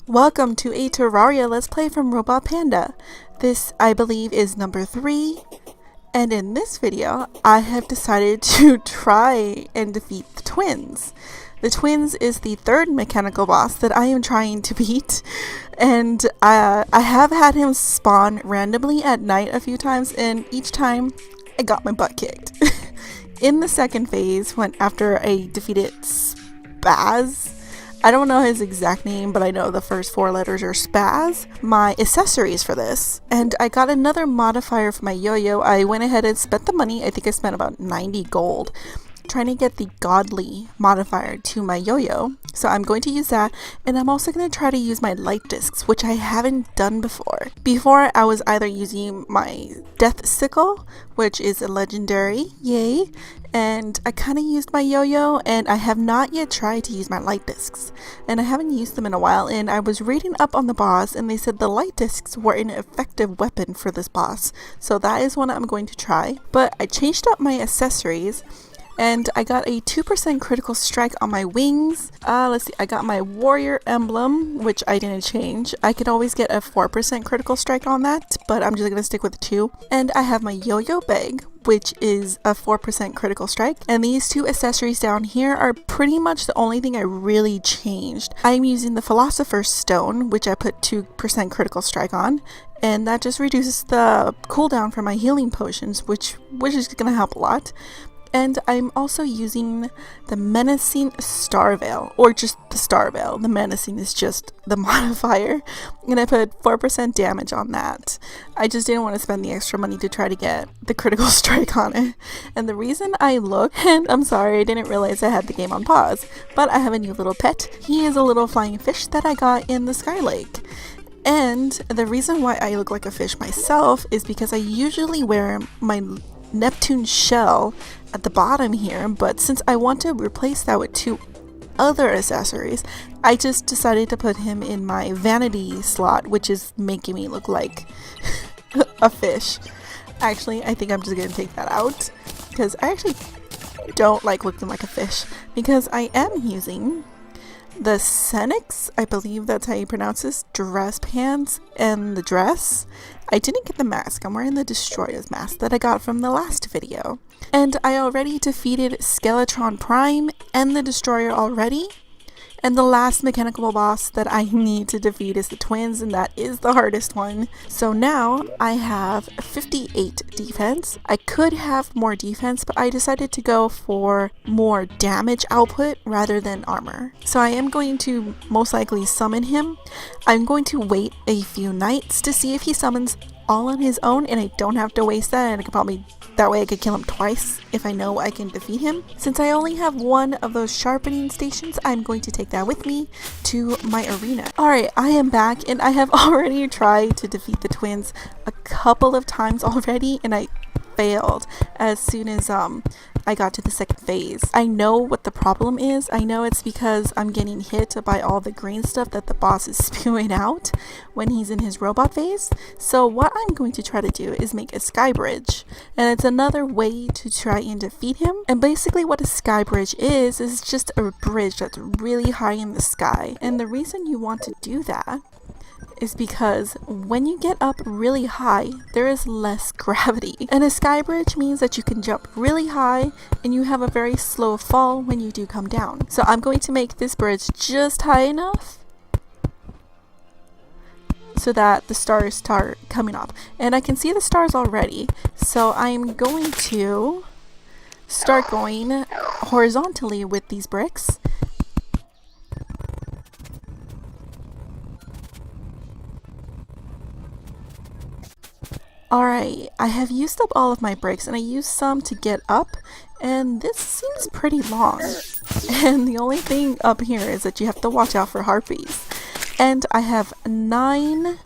Welcome to a Terraria Let's Play from Robot Panda. This, I believe, is number 3, and in this video, I have decided to try and defeat the twins. The twins is the third mechanical boss that I am trying to beat, and I have had him spawn randomly at night a few times, and each time, I got my butt kicked. In the second phase, when after I defeated Spaz, I don't know his exact name, but I know the first 4 letters are Spaz, my accessories for this. And I got another modifier for my yo-yo. I went ahead and spent the money. I think I spent about 90 gold trying to get the godly modifier to my yo-yo. So I'm going to use that, and I'm also going to try to use my light discs, which I haven't done before. Before, I was either using my death sickle, which is a legendary, yay, and I kind of used my yo-yo, and I have not yet tried to use my light discs, and I haven't used them in a while. And I was reading up on the boss, and they said the light discs were an effective weapon for this boss, so that is one I'm going to try. But I changed up my accessories, and I got a 2% critical strike on my wings. Let's see, I got my warrior emblem, which I didn't change. I could always get a 4% critical strike on that, but I'm just gonna stick with 2. And I have my yo-yo bag, which is a 4% critical strike. And these 2 accessories down here are pretty much the only thing I really changed. I'm using the Philosopher's Stone, which I put 2% critical strike on, and that just reduces the cooldown for my healing potions, which is gonna help a lot. And I'm also using the Menacing Star Veil, or just the Star Veil. The Menacing is just the modifier, and I put 4% damage on that. I just didn't want to spend the extra money to try to get the critical strike on it. And the reason I looked, and I'm sorry, I didn't realize I had the game on pause, but I have a new little pet. He is a little flying fish that I got in the Sky Lake. And the reason why I look like a fish myself is because I usually wear my Neptune shell at the bottom here, but since I want to replace that with 2 other accessories, I just decided to put him in my vanity slot, which is making me look like a fish. Actually, I think I'm just gonna take that out because I actually don't like looking like a fish, because I am using the Senix, I believe that's how you pronounce this, dress pants and the dress. I didn't get the mask. I'm wearing the Destroyer's mask that I got from the last video. And I already defeated Skeletron Prime and the Destroyer already. And the last mechanical boss that I need to defeat is the twins, and that is the hardest one. So now I have 58 defense. I could have more defense, but I decided to go for more damage output rather than armor. So I am going to most likely summon him. I'm going to wait a few nights to see if he summons all on his own, and I don't have to waste that, and I could probably, that way I could kill him twice if I know I can defeat him. Since I only have 1 of those sharpening stations, I'm going to take that with me to my arena. Alright, I am back, and I have already tried to defeat the twins a couple of times already, and I failed as soon as I got to the second phase. I know what the problem is. I know it's because I'm getting hit by all the green stuff that the boss is spewing out when he's in his robot phase. So what I'm going to try to do is make a sky bridge, and it's another way to try and defeat him. And basically what a sky bridge is just a bridge that's really high in the sky. And the reason you want to do that is because when you get up really high, there is less gravity. And a sky bridge means that you can jump really high and you have a very slow fall when you do come down. So I'm going to make this bridge just high enough so that the stars start coming up. And I can see the stars already. So I'm going to start going horizontally with these bricks. Alright, I have used up all of my bricks, and I used some to get up, and this seems pretty long. And the only thing up here is that you have to watch out for harpies. And I have 9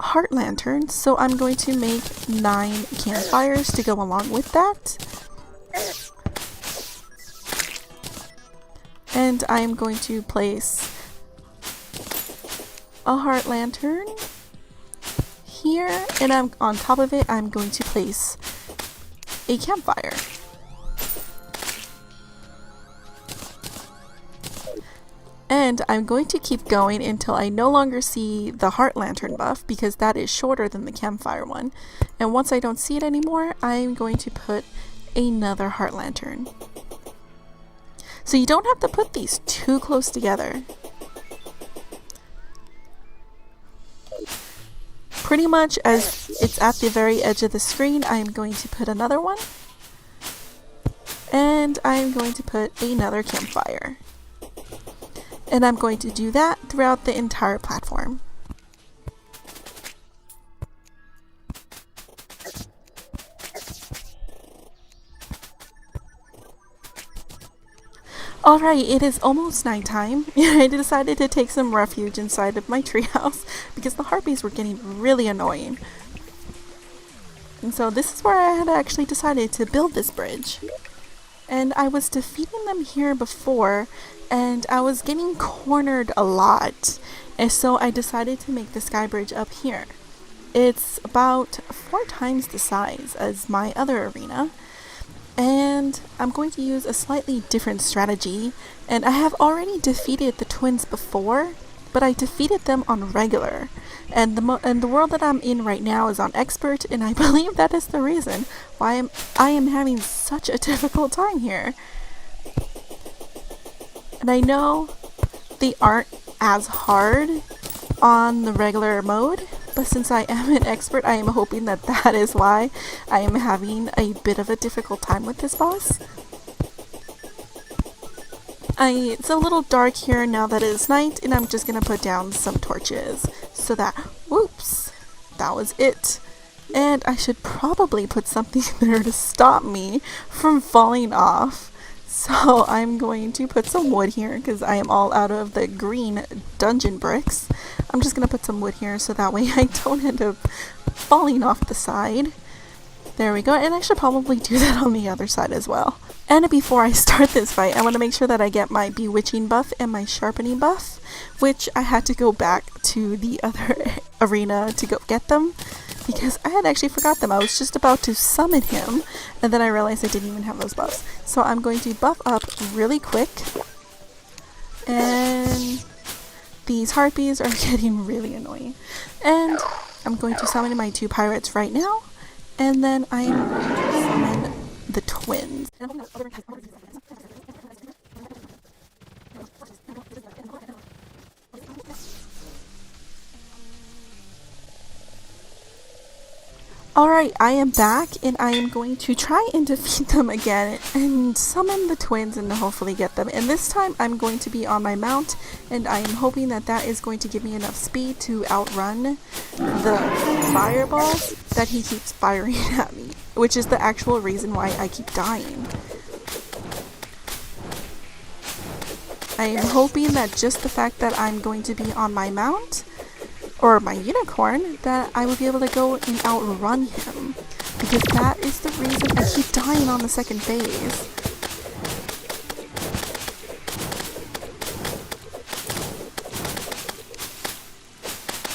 heart lanterns, so I'm going to make 9 campfires to go along with that. And I'm going to place a heart lantern here, and on top of it I'm going to place a campfire. And I'm going to keep going until I no longer see the heart lantern buff, because that is shorter than the campfire one. And once I don't see it anymore, I'm going to put another heart lantern. So you don't have to put these too close together. Pretty much as it's at the very edge of the screen, I'm going to put another one. And I'm going to put another campfire. And I'm going to do that throughout the entire platform. Alright, it is almost nighttime, and I decided to take some refuge inside of my treehouse because the harpies were getting really annoying. And so this is where I had actually decided to build this bridge. And I was defeating them here before, and I was getting cornered a lot. And so I decided to make the sky bridge up here. It's about 4 times the size as my other arena. And I'm going to use a slightly different strategy, and I have already defeated the twins before, but I defeated them on regular, and the world that I'm in right now is on expert, and I believe that is the reason why I am having such a difficult time here. And I know they aren't as hard on the regular mode, but since I am an expert, I am hoping that that is why I am having a bit of a difficult time with this boss. It's a little dark here now that it is night, and I'm just gonna put down some torches so that, whoops, that was it. And I should probably put something there to stop me from falling off. So I'm going to put some wood here because I am all out of the green dungeon bricks. I'm just going to put some wood here so that way I don't end up falling off the side. There we go, and I should probably do that on the other side as well. And before I start this fight, I want to make sure that I get my bewitching buff and my sharpening buff, which I had to go back to the other arena to go get them, because I had actually forgot them. I was just about to summon him, and then I realized I didn't even have those buffs. So I'm going to buff up really quick, and these harpies are getting really annoying. And I'm going to summon my 2 pirates right now, and then I am going to summon the twins. Alright, I am back, and I am going to try and defeat them again and summon the twins and hopefully get them. And this time I'm going to be on my mount, and I am hoping that that is going to give me enough speed to outrun the fireballs that he keeps firing at me, which is the actual reason why I keep dying. I am hoping that just the fact that I'm going to be on my mount or my unicorn, that I will be able to go and outrun him, because that is the reason I keep dying on the second phase.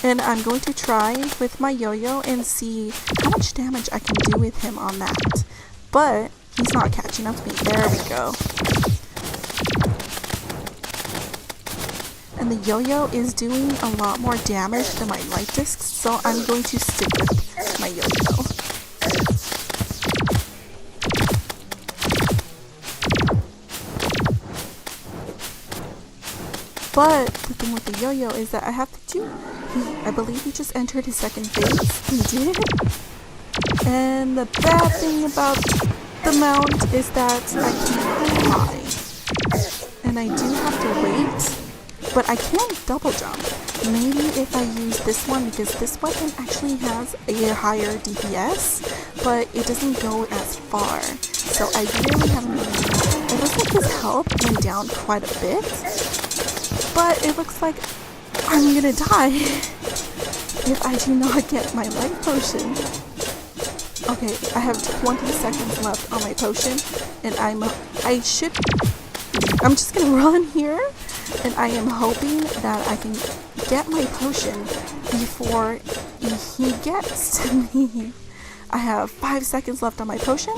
And I'm going to try with my yo-yo and see how much damage I can do with him on that. But he's not catching up to me. There we go. And the yo-yo is doing a lot more damage than my light discs, so I'm going to stick with my yo-yo. But the thing with the yo-yo is that I have to do, I believe he just entered his second phase. He did. And the bad thing about the mount is that I can't fly. And I do have to wait. But I can double jump. Maybe if I use this one, because this weapon actually has a higher DPS, but it doesn't go as far. So I really haven't been. It looks like his health went down quite a bit, but it looks like I'm gonna die if I do not get my life potion. Okay, I have 20 seconds left on my potion, and I'm just gonna run here. And I am hoping that I can get my potion before he gets to me. I have 5 seconds left on my potion.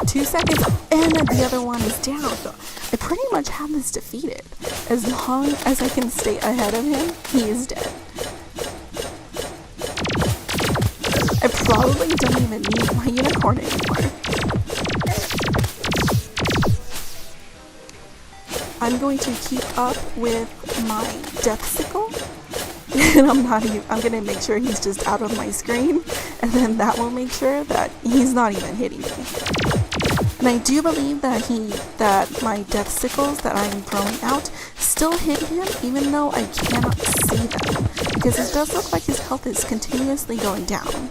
2 seconds, and the other one is down. So I pretty much have this defeated. As long as I can stay ahead of him, he is dead. I probably don't even need my unicorn anymore. I'm going to keep up with my death sickle. And I'm gonna make sure he's just out of my screen, and then that will make sure that he's not even hitting me. And I do believe that my death sickles that I'm throwing out still hit him, even though I cannot see them, because it does look like his health is continuously going down.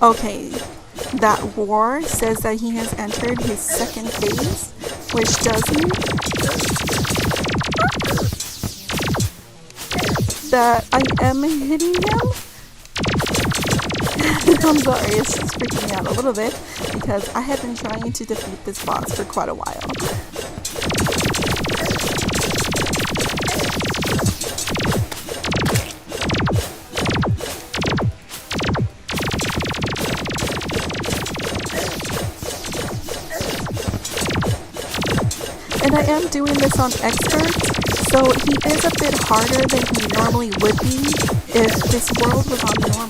Okay, that war says that he has entered his second phase, which does mean that I am hitting him. I'm sorry, it's just freaking me out a little bit because I have been trying to defeat this boss for quite a while. And I am doing this on expert, so he is a bit harder than he normally would be if this world was on normal.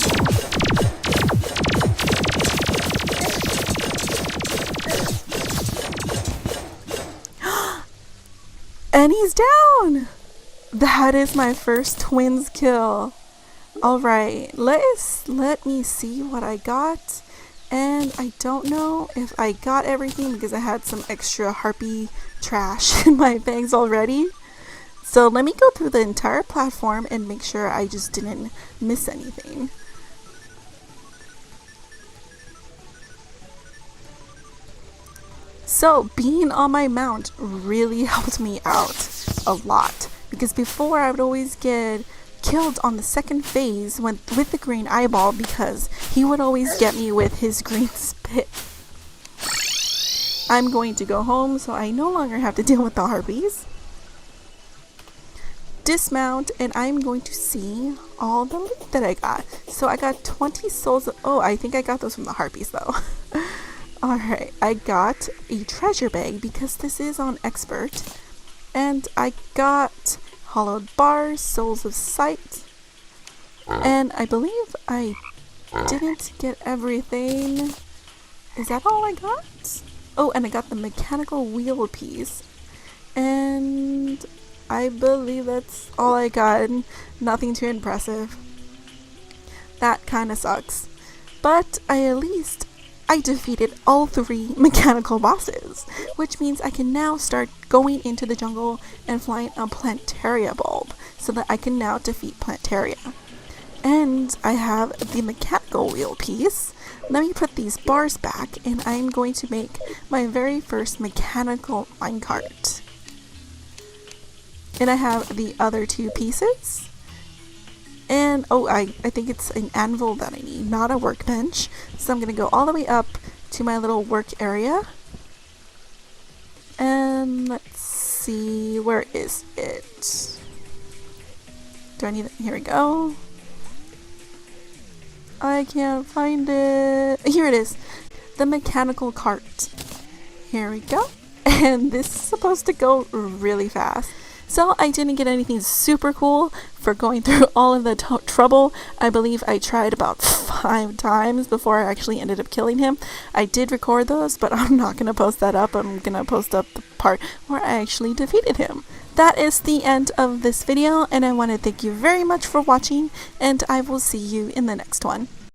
And he's down! That is my first twins kill. Alright, let me see what I got. And I don't know if I got everything because I had some extra harpy trash in my bags already. So let me go through the entire platform and make sure I just didn't miss anything. So being on my mount really helped me out a lot, because before I would always get killed on the second phase with the green eyeball because he would always get me with his green spit. I'm going to go home so I no longer have to deal with the harpies. Dismount, and I'm going to see all the loot that I got. So I got 20 souls. Oh, I think I got those from the harpies though. Alright, I got a treasure bag because this is on expert. And I got hollowed bars, souls of sight. And I believe I didn't get everything. Is that all I got? Oh, and I got the mechanical wheel piece. And I believe that's all I got. Nothing too impressive. That kind of sucks. But at least I defeated all 3 mechanical bosses, which means I can now start going into the jungle and flying a Plantaria bulb so that I can now defeat Plantaria. And I have the mechanical wheel piece. Let me put these bars back and I'm going to make my very first mechanical minecart. And I have the other 2 pieces. And oh, I think it's an anvil that I need, not a workbench. So I'm going to go all the way up to my little work area. And let's see, where is it? Do I need it? Here we go. I can't find it. Here it is. The mechanical cart. Here we go. And this is supposed to go really fast. So I didn't get anything super cool for going through all of the trouble. I believe I tried about 5 times before I actually ended up killing him. I did record those, but I'm not going to post that up. I'm going to post up the part where I actually defeated him. That is the end of this video, and I want to thank you very much for watching, and I will see you in the next one.